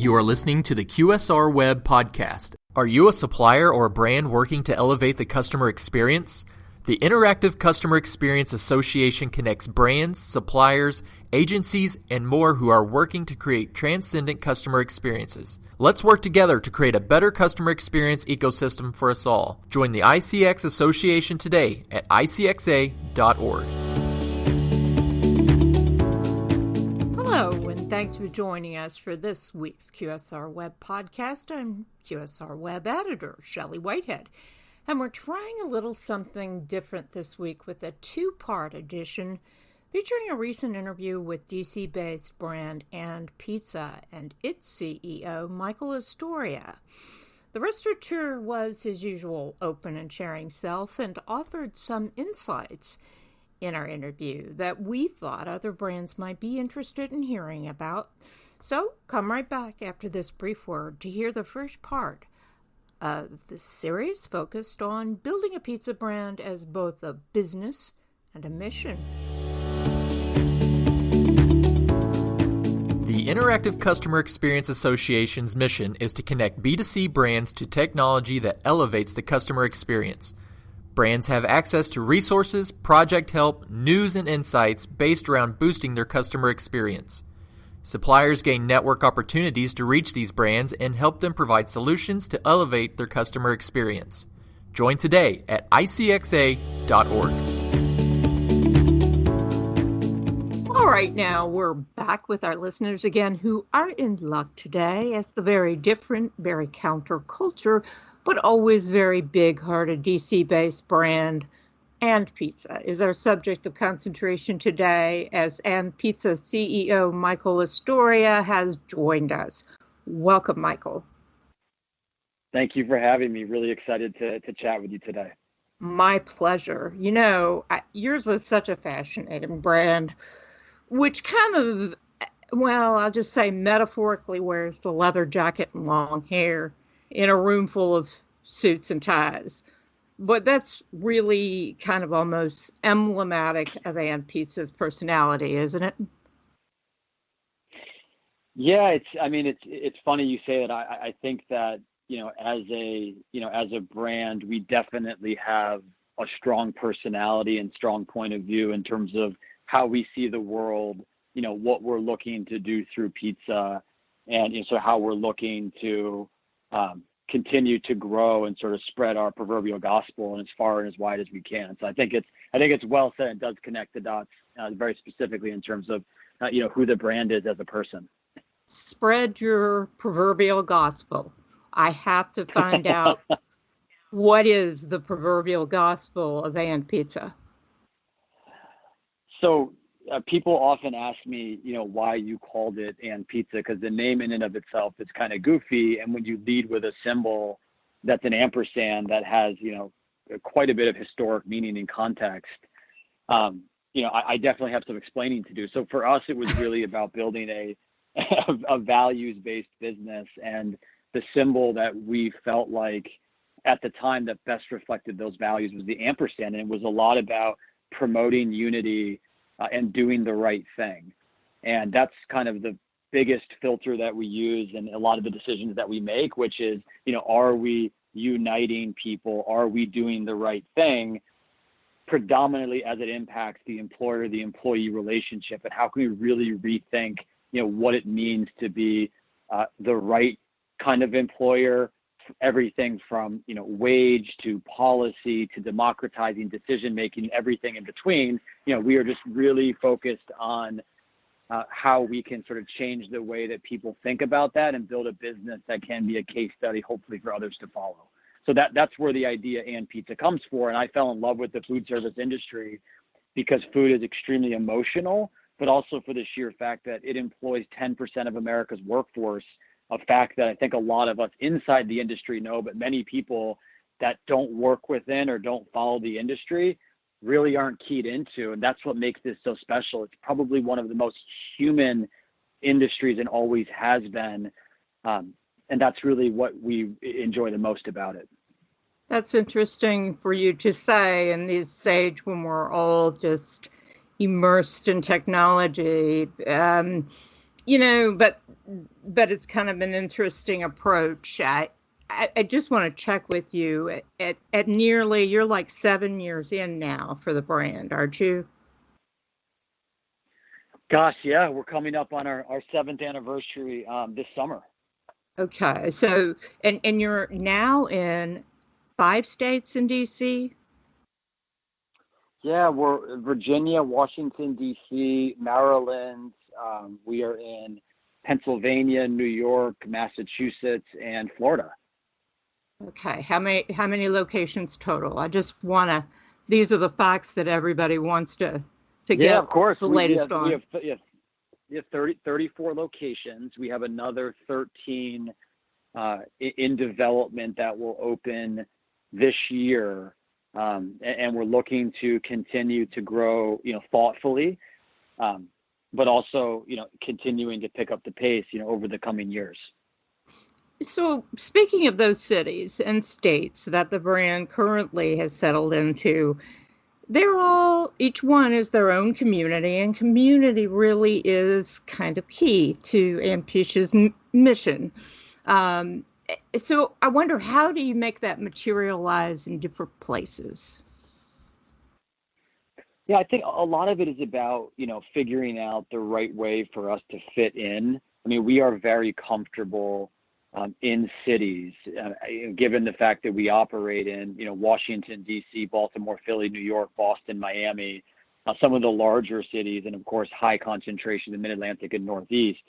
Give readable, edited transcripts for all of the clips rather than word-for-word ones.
You are listening to the QSR Web Podcast. Are you a supplier or a brand working to elevate the customer experience? The Interactive Customer Experience Association connects brands, suppliers, agencies, and more who are working to create transcendent customer experiences. Let's work together to create a better customer experience ecosystem for us all. Join the ICX Association today at icxa.org. Hello, and thanks for joining us for this week's QSR Web Podcast. I'm QSR Web Editor Shelley Whitehead, and we're trying a little something different this week with a two-part edition featuring a recent interview with DC-based brand And Pizza and its CEO, Michael Astoria. The restaurateur was his usual open and sharing self and offered some insights in our interview that we thought other brands might be interested in hearing about. So come right back after this brief word to hear the first part of the series focused on building a pizza brand as both a business and a mission. The Interactive Customer Experience Association's mission is to connect B2C brands to technology that elevates the customer experience. Brands have access to resources, project help, news, and insights based around boosting their customer experience. Suppliers gain network opportunities to reach these brands and help them provide solutions to elevate their customer experience. Join today at icxa.org. All right, now we're back with our listeners again who are in luck today as the very different, very counterculture, but always very big-hearted DC-based brand And Pizza is our subject of concentration today as And Pizza CEO Michael Astoria has joined us. Welcome, Michael. Thank you for having me. Really excited to chat with you today. My pleasure. You know, yours is such a fascinating brand, which kind of, well, I'll just say metaphorically wears the leather jacket and long hair in a room full of suits and ties. But that's really kind of almost emblematic of And Pizza's personality, isn't it? Yeah, it's funny you say that. I think that, as a brand, we definitely have a strong personality and strong point of view in terms of how we see the world, what we're looking to do through pizza, and so how we're looking to continue to grow and sort of spread our proverbial gospel and as far and as wide as we can. So I think it's well said and does connect the dots very specifically in terms of who the brand is as a person. Spread your proverbial gospel. I have to find out what is the proverbial gospel of And Pizza. So people often ask me, why you called it And Pizza, because the name in and of itself is kind of goofy. And when you lead with a symbol that's an ampersand that has, quite a bit of historic meaning and context, I definitely have some explaining to do. So for us, it was really about building a values-based business, and the symbol that we felt like at the time that best reflected those values was the ampersand. And it was a lot about promoting unity and doing the right thing. And that's kind of the biggest filter that we use in a lot of the decisions that we make, which is, are we uniting people? Are we doing the right thing? Predominantly as it impacts the employer-the-employee relationship, and how can we really rethink, what it means to be the right kind of employer, everything from, wage to policy to democratizing decision-making, everything in between. We are just really focused on how we can sort of change the way that people think about that and build a business that can be a case study, hopefully for others to follow. So that's where the idea And Pizza comes for. And I fell in love with the food service industry because food is extremely emotional, but also for the sheer fact that it employs 10% of America's workforce, a fact that I think a lot of us inside the industry know, but many people that don't work within or don't follow the industry really aren't keyed into. And that's what makes this so special. It's probably one of the most human industries and always has been. And that's really what we enjoy the most about it. That's interesting for you to say in this age when we're all just immersed in technology. but it's kind of an interesting approach. I just want to check with you at nearly, you're like 7 years in now for the brand, aren't you? Gosh, yeah, we're coming up on our seventh anniversary this summer. Okay. So, and you're now in 5 states in DC? Yeah, we're Virginia, Washington, D.C., Maryland. We are in Pennsylvania, New York, Massachusetts, and Florida. Okay. How many locations total? I just want to, these are the facts that everybody wants to Yeah, get of course. the We latest have we on. have, we have 34 locations. We have another 13 in development that will open this year, and we're looking to continue to grow, thoughtfully, but also, continuing to pick up the pace, over the coming years. So, speaking of those cities and states that the brand currently has settled into, they're all, each one is their own community, and community really is kind of key to Ambitious mission. Um, so, I wonder, how do you make that materialize in different places? Yeah, I think a lot of it is about, figuring out the right way for us to fit in. I mean, we are very comfortable in cities, given the fact that we operate in, Washington, D.C., Baltimore, Philly, New York, Boston, Miami, some of the larger cities, and of course, high concentration in Mid-Atlantic and Northeast.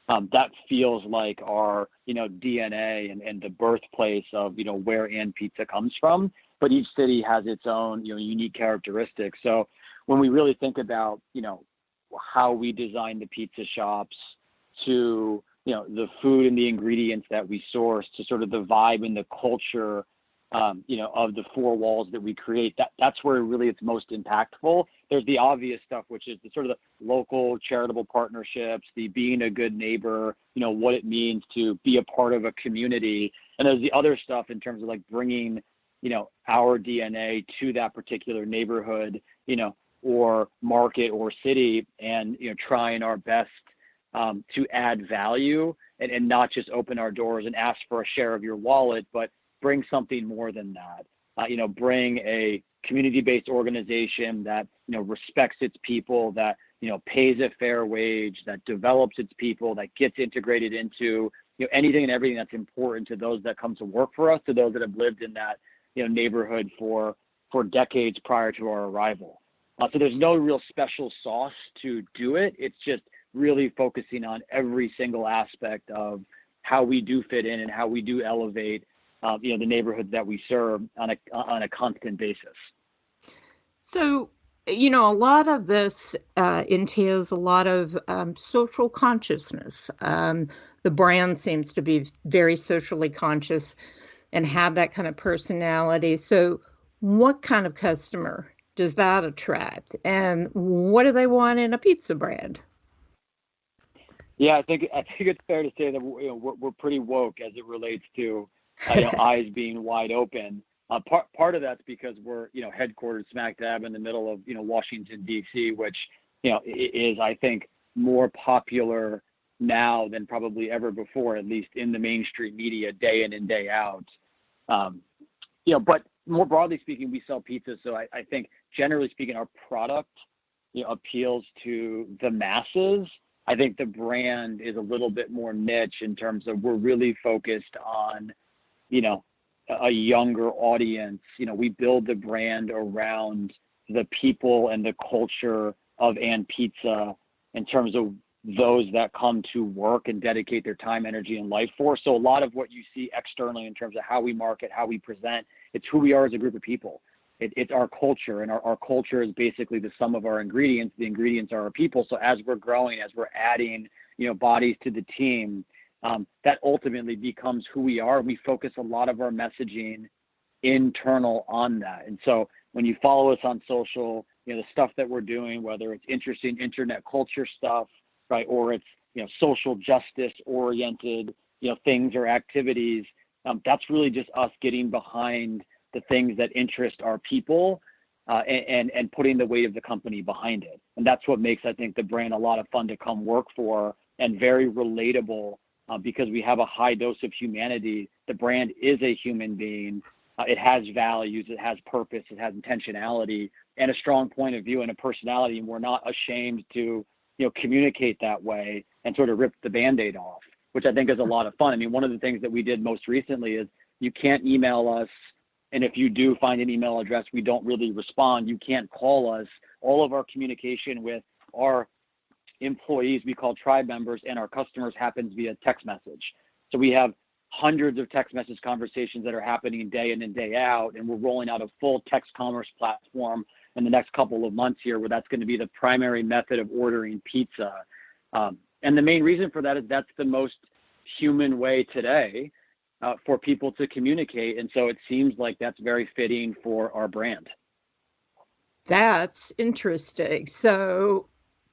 That feels like our, DNA and the birthplace of, where And Pizza comes from. But each city has its own, unique characteristics. So when we really think about, how we design the pizza shops, to, the food and the ingredients that we source, to sort of the vibe and the culture, of the four walls that we create, that's where really it's most impactful. There's the obvious stuff, which is the sort of the local charitable partnerships, the being a good neighbor, what it means to be a part of a community. And there's the other stuff in terms of like bringing, our DNA to that particular neighborhood, or market or city, and, trying our best to add value, and not just open our doors and ask for a share of your wallet, but bring something more than that. Bring a community-based organization that, respects its people, that, pays a fair wage, that develops its people, that gets integrated into, anything and everything that's important to those that come to work for us, to those that have lived in that, neighborhood for decades prior to our arrival. So there's no real special sauce to do it. It's just really focusing on every single aspect of how we do fit in and how we do elevate, the neighborhoods that we serve on a constant basis. So, a lot of this entails a lot of social consciousness. The brand seems to be very socially conscious and have that kind of personality. So, what kind of customer does that attract? And what do they want in a pizza brand? Yeah, I think it's fair to say that we're pretty woke as it relates to eyes being wide open. Part of that's because we're headquartered smack dab in the middle of Washington D.C., which is, I think, more popular now than probably ever before, at least in the mainstream media, day in and day out. But more broadly speaking, we sell pizza, so I think generally speaking, our product appeals to the masses. I think the brand is a little bit more niche in terms of we're really focused on, a younger audience. We build the brand around the people and the culture of And Pizza in terms of those that come to work and dedicate their time, energy, and life for. So a lot of what you see externally in terms of how we market, how we present, it's who we are as a group of people. It's our culture, and our culture is basically the sum of our ingredients. The ingredients are our people. So as we're growing, as we're adding, bodies to the team, that ultimately becomes who we are. We focus a lot of our messaging internal on that. And so when you follow us on social, the stuff that we're doing, whether it's interesting internet culture stuff, right, or it's, social justice oriented, things or activities, that's really just us getting behind the things that interest our people, and putting the weight of the company behind it. And that's what makes, I think, the brand a lot of fun to come work for, and very relatable because we have a high dose of humanity. The brand is a human being. It has values, it has purpose, it has intentionality, and a strong point of view and a personality. And we're not ashamed to, communicate that way and sort of rip the Band-Aid off, which I think is a lot of fun. I mean, one of the things that we did most recently is you can't email us. And if you do find an email address, we don't really respond. You can't call us. All of our communication with our employees, we call tribe members, and our customers happens via text message. So we have hundreds of text message conversations that are happening day in and day out, and we're rolling out a full text commerce platform in the next couple of months here, where that's going to be the primary method of ordering pizza. And the main reason for that is that's the most human way today for people to communicate. And so it seems like that's very fitting for our brand. That's interesting. So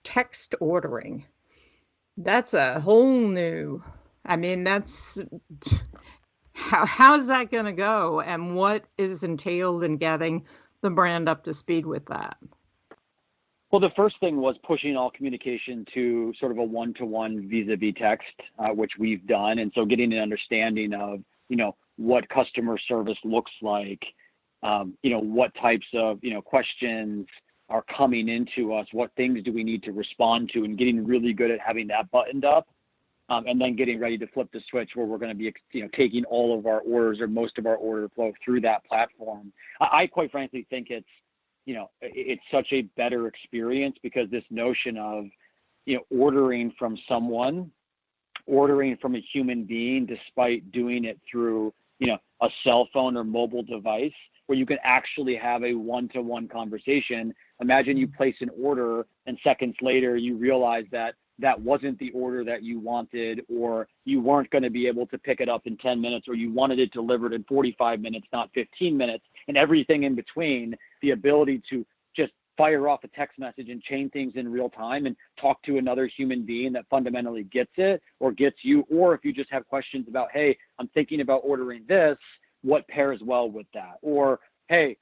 text ordering, that's a whole new, that's, how's that going to go? And what is entailed in getting the brand up to speed with that? Well, the first thing was pushing all communication to sort of a one-to-one vis-a-vis text, which we've done. And so getting an understanding of, what customer service looks like, what types of, questions are coming into us, what things do we need to respond to, and getting really good at having that buttoned up. And then getting ready to flip the switch where we're going to be, taking all of our orders or most of our order flow through that platform. I quite frankly think it's, it's such a better experience, because this notion of, ordering from someone, ordering from a human being, despite doing it through, a cell phone or mobile device, where you can actually have a one-to-one conversation. Imagine you place an order and seconds later you realize that that wasn't the order that you wanted, or you weren't going to be able to pick it up in 10 minutes, or you wanted it delivered in 45 minutes, not 15 minutes, and everything in between. The ability to just fire off a text message and chain things in real time and talk to another human being that fundamentally gets it or gets you. Or if you just have questions about, hey, I'm thinking about ordering this, what pairs well with that? Or, hey,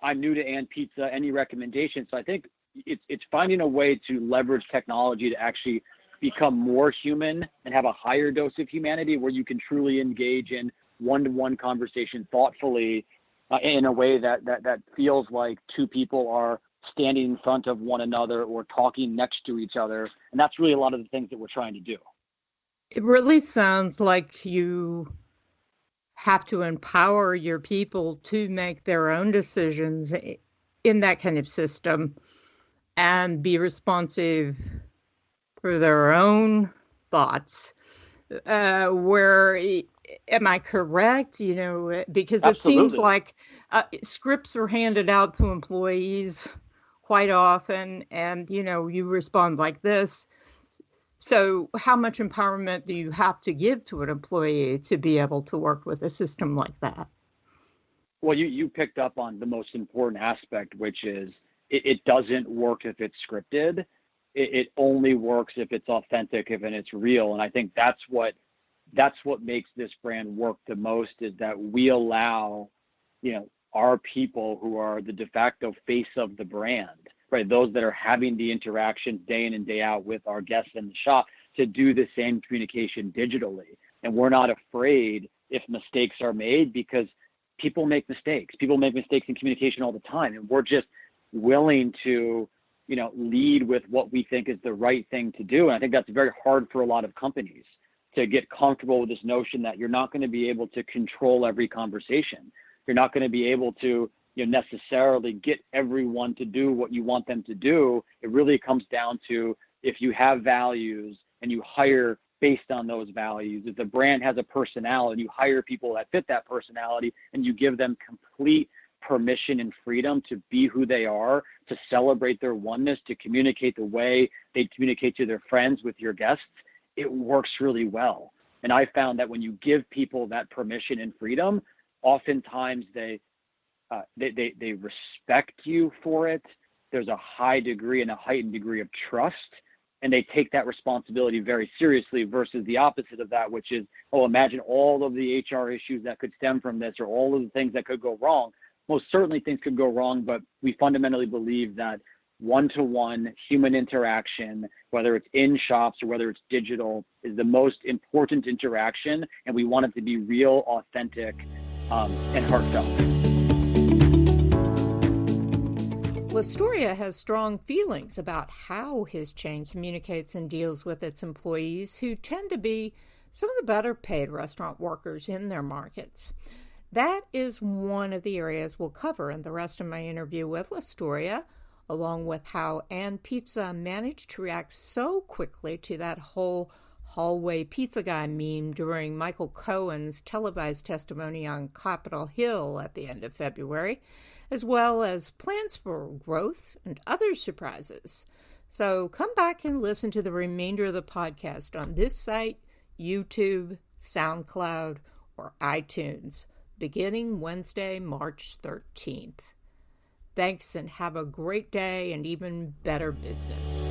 I'm new to And Pizza, any recommendations? So I think it's finding a way to leverage technology to actually become more human and have a higher dose of humanity, where you can truly engage in one-to-one conversation thoughtfully, in a way that feels like two people are standing in front of one another or talking next to each other. And that's really a lot of the things that we're trying to do. It really sounds like you have to empower your people to make their own decisions in that kind of system and be responsive for their own thoughts. Where, am I correct? Because it Absolutely. seems like scripts are handed out to employees quite often, and, you respond like this. So how much empowerment do you have to give to an employee to be able to work with a system like that? Well, you picked up on the most important aspect, which is it doesn't work if it's scripted. It only works if it's authentic, and it's real. And I think that's what makes this brand work the most, is that we allow, our people who are the de facto face of the brand, right? Those that are having the interaction day in and day out with our guests in the shop, to do the same communication digitally. And we're not afraid if mistakes are made, because people make mistakes. People make mistakes in communication all the time. And we're just willing to, lead with what we think is the right thing to do. And I think that's very hard for a lot of companies to get comfortable with this notion that you're not going to be able to control every conversation. You're not going to be able to necessarily get everyone to do what you want them to do. It really comes down to, if you have values and you hire based on those values, if the brand has a personality, you hire people that fit that personality, and you give them complete permission and freedom to be who they are, to celebrate their oneness, to communicate the way they communicate to their friends, with your guests, it works really well. And I found that when you give people that permission and freedom, oftentimes they respect you for it. There's a high degree and a heightened degree of trust, and they take that responsibility very seriously, versus the opposite of that, which is, oh, imagine all of the HR issues that could stem from this, or all of the things that could go wrong. Most certainly things could go wrong, but we fundamentally believe that one-to-one human interaction, whether it's in shops or whether it's digital, is the most important interaction. And we want it to be real, authentic, and heartfelt. Lastoria has strong feelings about how his chain communicates and deals with its employees, who tend to be some of the better paid restaurant workers in their markets. That is one of the areas we'll cover in the rest of my interview with Lastoria, along with how Ann Pizza managed to react so quickly to that whole hallway pizza guy meme during Michael Cohen's televised testimony on Capitol Hill at the end of February, as well as plans for growth and other surprises. So come back and listen to the remainder of the podcast on this site, YouTube, SoundCloud, or iTunes, beginning Wednesday, March 13th. Thanks, and have a great day and even better business.